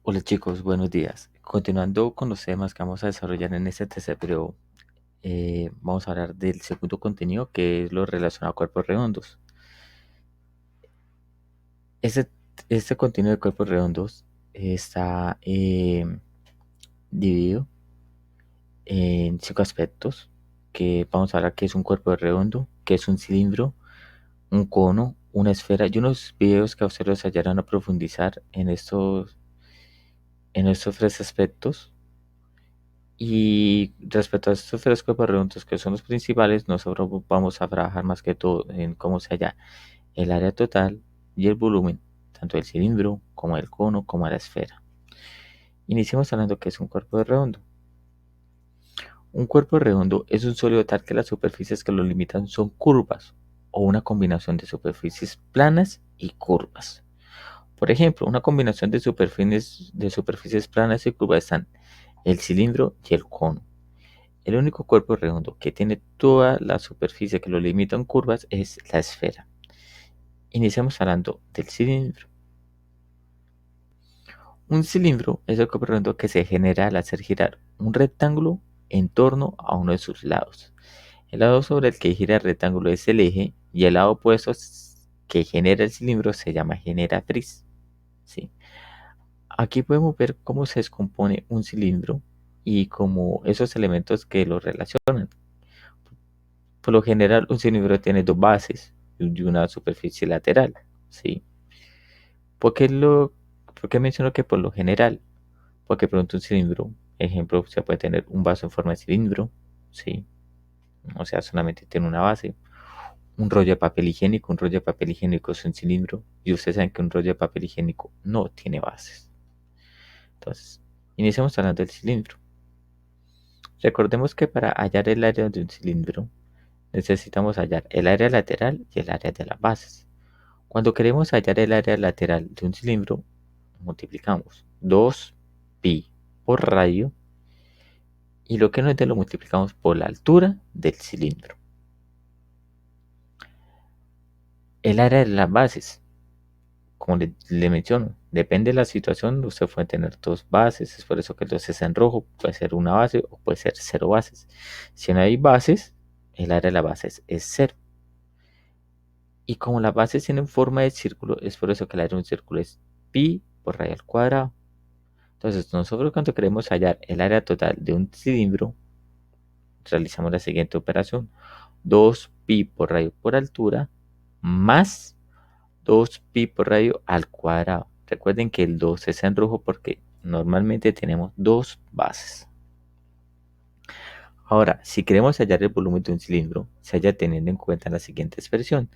Hola chicos, buenos días. Continuando con los temas que vamos a desarrollar en este tercer periodo, vamos a hablar del segundo contenido que es lo relacionado a cuerpos redondos. Este, este contenido de cuerpos redondos está dividido en 5 aspectos, que vamos a hablar que es un cuerpo redondo, que es un cilindro, un cono, una esfera y unos videos que a ustedes les ayudarán a profundizar en estos 3 aspectos. Y respecto a estos 3 cuerpos redondos que son los principales, nosotros vamos a trabajar más que todo en cómo se halla el área total y el volumen, tanto del cilindro como del cono como de la esfera. Iniciemos hablando que es un cuerpo redondo. Un cuerpo redondo es un sólido tal que las superficies que lo limitan son curvas o una combinación de superficies planas y curvas. Por ejemplo, una combinación de superficies planas y curvas están el cilindro y el cono. El único cuerpo redondo que tiene toda la superficie que lo limita en curvas es la esfera. Iniciamos hablando del cilindro. Un cilindro es el cuerpo redondo que se genera al hacer girar un rectángulo en torno a uno de sus lados. El lado sobre el que gira el rectángulo es el eje y el lado opuesto que genera el cilindro se llama generatriz. ¿Sí? Aquí podemos ver cómo se descompone un cilindro y cómo esos elementos que lo relacionan. Por lo general, un cilindro tiene dos bases y una superficie lateral, ¿sí? ¿Por qué, por qué menciono que por lo general? Porque pronto un cilindro, ejemplo, se puede tener un vaso en forma de cilindro, ¿sí? O sea, solamente tiene una base. Un rollo de papel higiénico es un cilindro y ustedes saben que un rollo de papel higiénico no tiene bases. Entonces, iniciamos hablando del cilindro. Recordemos que para hallar el área de un cilindro necesitamos hallar el área lateral y el área de las bases. Cuando queremos hallar el área lateral de un cilindro, multiplicamos 2pi por radio y lo que nos dé lo multiplicamos por la altura del cilindro. El área de las bases, como le menciono, depende de la situación, usted puede tener dos bases, es por eso que el 2 está en rojo, puede ser una base o puede ser 0 bases. Si no hay bases, el área de las bases es 0. Y como las bases tienen forma de círculo, es por eso que el área de un círculo es pi por radio al cuadrado. Entonces, nosotros cuando queremos hallar el área total de un cilindro, realizamos la siguiente operación. 2pi por radio por altura más 2pi por radio al cuadrado. Recuerden que el 2 está en rojo porque normalmente tenemos dos bases. Ahora, si queremos hallar el volumen de un cilindro, se halla teniendo en cuenta la siguiente expresión.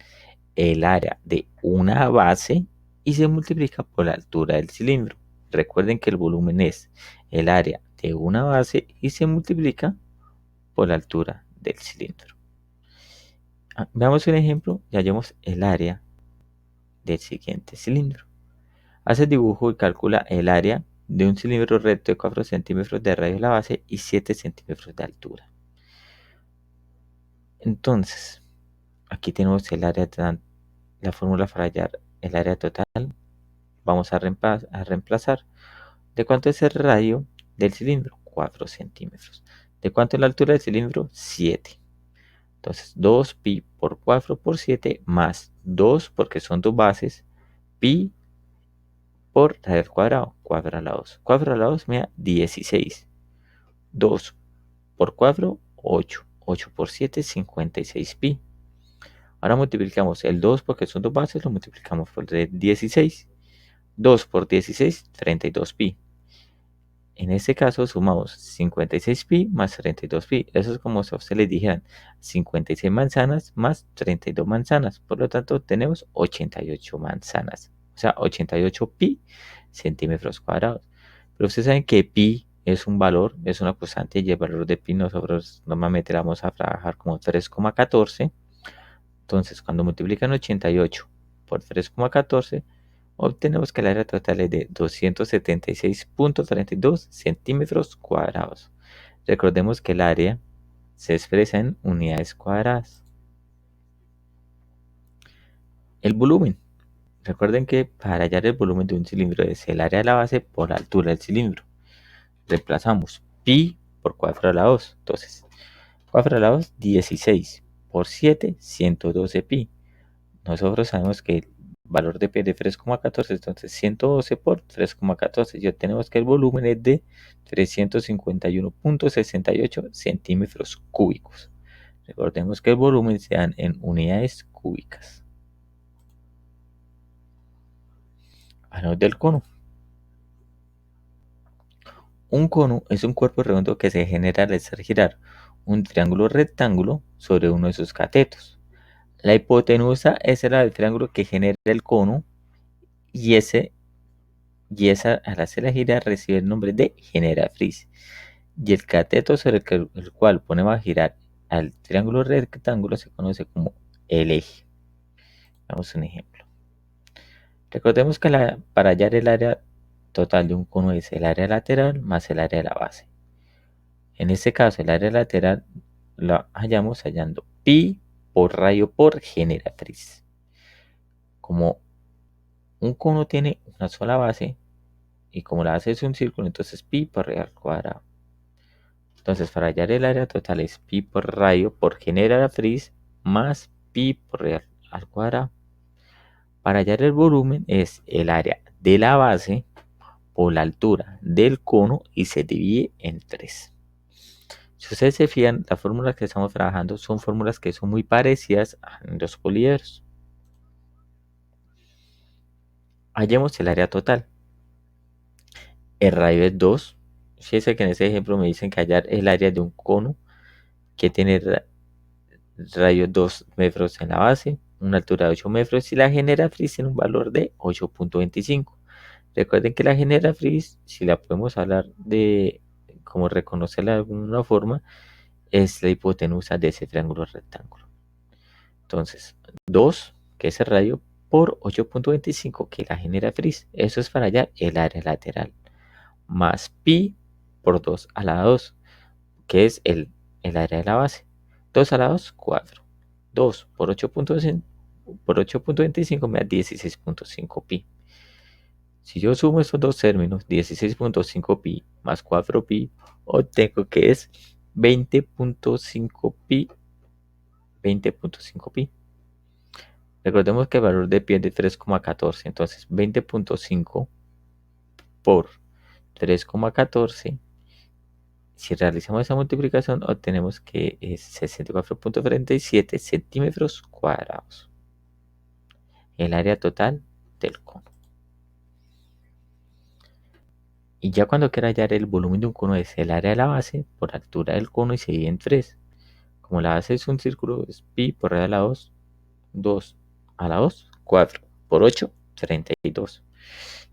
El área de una base y se multiplica por la altura del cilindro. Recuerden que el volumen es el área de una base y se multiplica por la altura del cilindro. Veamos un ejemplo y hallemos el área del siguiente cilindro. Hace el dibujo y calcula el área de un cilindro recto de 4 centímetros de radio de la base y 7 centímetros de altura. Entonces, aquí tenemos el área, la fórmula para hallar el área total. Vamos a reemplazar. ¿De cuánto es el radio del cilindro? 4 centímetros. ¿De cuánto es la altura del cilindro? 7. Entonces, 2pi por 4 por 7 más 2, porque son dos bases, pi por radio al cuadrado. 4 a la 2. 4 a la 2 me da 16. 2 por 4, 8. 8 por 7, 56 pi. Ahora multiplicamos el 2 porque son dos bases, lo multiplicamos por 16. 2 por 16, 32 pi. En este caso sumamos 56pi más 32pi. Eso es como si a ustedes les dijeran 56 manzanas más 32 manzanas. Por lo tanto, tenemos 88 manzanas. O sea, 88 pi centímetros cuadrados. Pero ustedes saben que pi es un valor, es una constante y el valor de pi nosotros normalmente la vamos a trabajar como 3,14. Entonces, cuando multiplican 88 por 3,14, obtenemos que el área total es de 276,32 centímetros cuadrados. Recordemos que el área se expresa en unidades cuadradas. El volumen. Recuerden que para hallar el volumen de un cilindro es el área de la base por la altura del cilindro. Reemplazamos pi por 4 a la 2. Entonces, 4 a la 2, 16. Por 7, 112 pi. Nosotros sabemos que el valor de pi es de 3,14. Entonces, 112 por 3,14. Y obtenemos que el volumen es de 351,68 centímetros cúbicos. Recordemos que el volumen se dan en unidades cúbicas. Hablamos del cono. Un cono es un cuerpo redondo que se genera al hacer girar un triángulo rectángulo sobre uno de sus catetos. La hipotenusa es el lado del triángulo que genera el cono y esa al hacerla girar recibe el nombre de generatriz. Y el cateto sobre el cual ponemos a girar al triángulo rectángulo se conoce como el eje. Vamos a un ejemplo. Recordemos que para hallar el área total de un cono es el área lateral más el área de la base. En este caso, el área lateral la hallamos hallando pi por radio por generatriz. Como un cono tiene una sola base y como la base es un círculo, entonces pi por radio al cuadrado. Entonces, para hallar el área total es pi por radio por generatriz más pi por radio al cuadrado. Para hallar el volumen es el área de la base por la altura del cono y se divide en 3. Si ustedes se fijan, las fórmulas que estamos trabajando son fórmulas que son muy parecidas a los poliedros. Hallemos el área total. El radio es 2. Fíjense que en este ejemplo me dicen que hallar el área de un cono que tiene radio 2 metros en la base, una altura de 8 metros y la generatriz tiene un valor de 8,25. Recuerden que la generatriz, si la podemos hablar de como reconocerla de alguna forma, es la hipotenusa de ese triángulo rectángulo. Entonces, 2, que es el radio, por 8,25, que es la generatriz. Eso es para hallar el área lateral. Más pi por 2 a la 2, que es el área de la base. 2 a la 2, 4. 2 por 8,25 me da 16,5 pi. Si yo sumo estos dos términos, 16,5 pi más 4 pi, obtengo que es 20,5 pi. 20,5 pi. Recordemos que el valor de pi es de 3,14. Entonces 20,5 por 3,14. Si realizamos esa multiplicación, obtenemos que es 64,37 centímetros cuadrados. El área total del cono. Y ya cuando quiera hallar el volumen de un cono es el área de la base por altura del cono y se divide en 3. Como la base es un círculo, es pi por radio a la 2. 2 a la 2, 4 por 8, 32.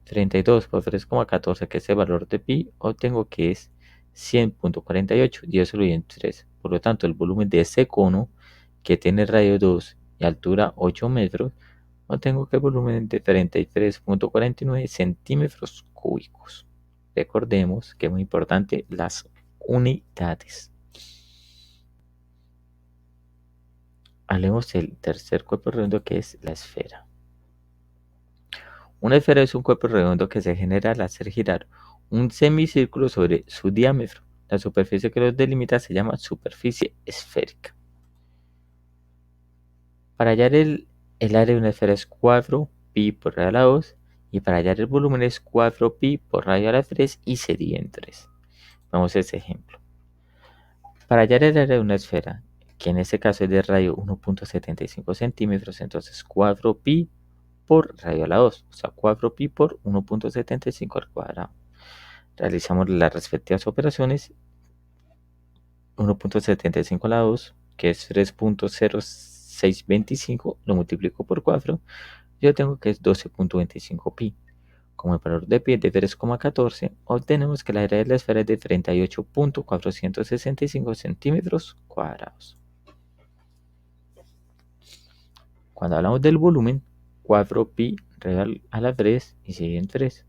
32 por 3,14, que es el valor de pi, obtengo que es 100,48 y eso lo divide en 3. Por lo tanto, el volumen de ese cono, que tiene radio 2 y altura 8 metros, obtengo que el volumen es de 33,49 centímetros cúbicos. Recordemos que es muy importante las unidades. Hablemos del tercer cuerpo redondo, que es la esfera. Una esfera es un cuerpo redondo que se genera al hacer girar un semicírculo sobre su diámetro. La superficie que los delimita se llama superficie esférica. Para hallar el área de una esfera es 4 pi por radio a la 2 y para hallar el volumen es 4 pi por radio a la 3 y se divide en 3. Vamos a ese ejemplo. Para hallar el área de una esfera, que en este caso es de radio 1,75 centímetros, entonces 4 pi por radio a la 2, o sea 4 pi por 1,75 al cuadrado. Realizamos las respectivas operaciones. 1,75 a la 2, que es 3,0625, lo multiplico por 4, yo tengo que es 12,25 pi. Como el valor de pi es de 3,14, obtenemos que la área de la esfera es de 38,465 centímetros cuadrados. Cuando hablamos del volumen, 4 pi radio a la 3 y sigue en 3.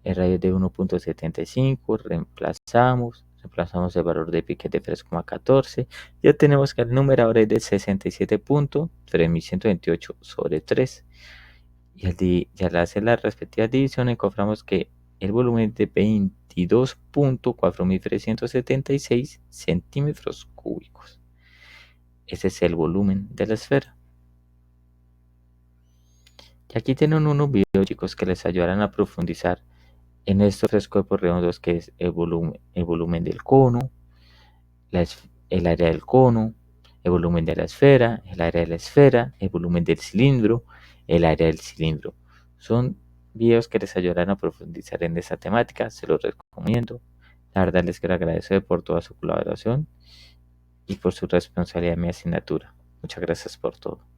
El radio es de 1,75, reemplazamos el valor de pi que es de 3,14 y obtenemos que el numerador es de 67,3128 sobre 3 y al hacer la respectiva división encontramos que el volumen es de 22.4376 centímetros cúbicos. Ese es el volumen de la esfera. Y aquí tienen unos videos, chicos, que les ayudarán a profundizar en estos tres cuerpos redondos, que es el volumen del cono, el área del cono, el volumen de la esfera, el área de la esfera, el volumen del cilindro, el área del cilindro. Son videos que les ayudarán a profundizar en esta temática, se los recomiendo. La verdad les quiero agradecer por toda su colaboración y por su responsabilidad en mi asignatura. Muchas gracias por todo.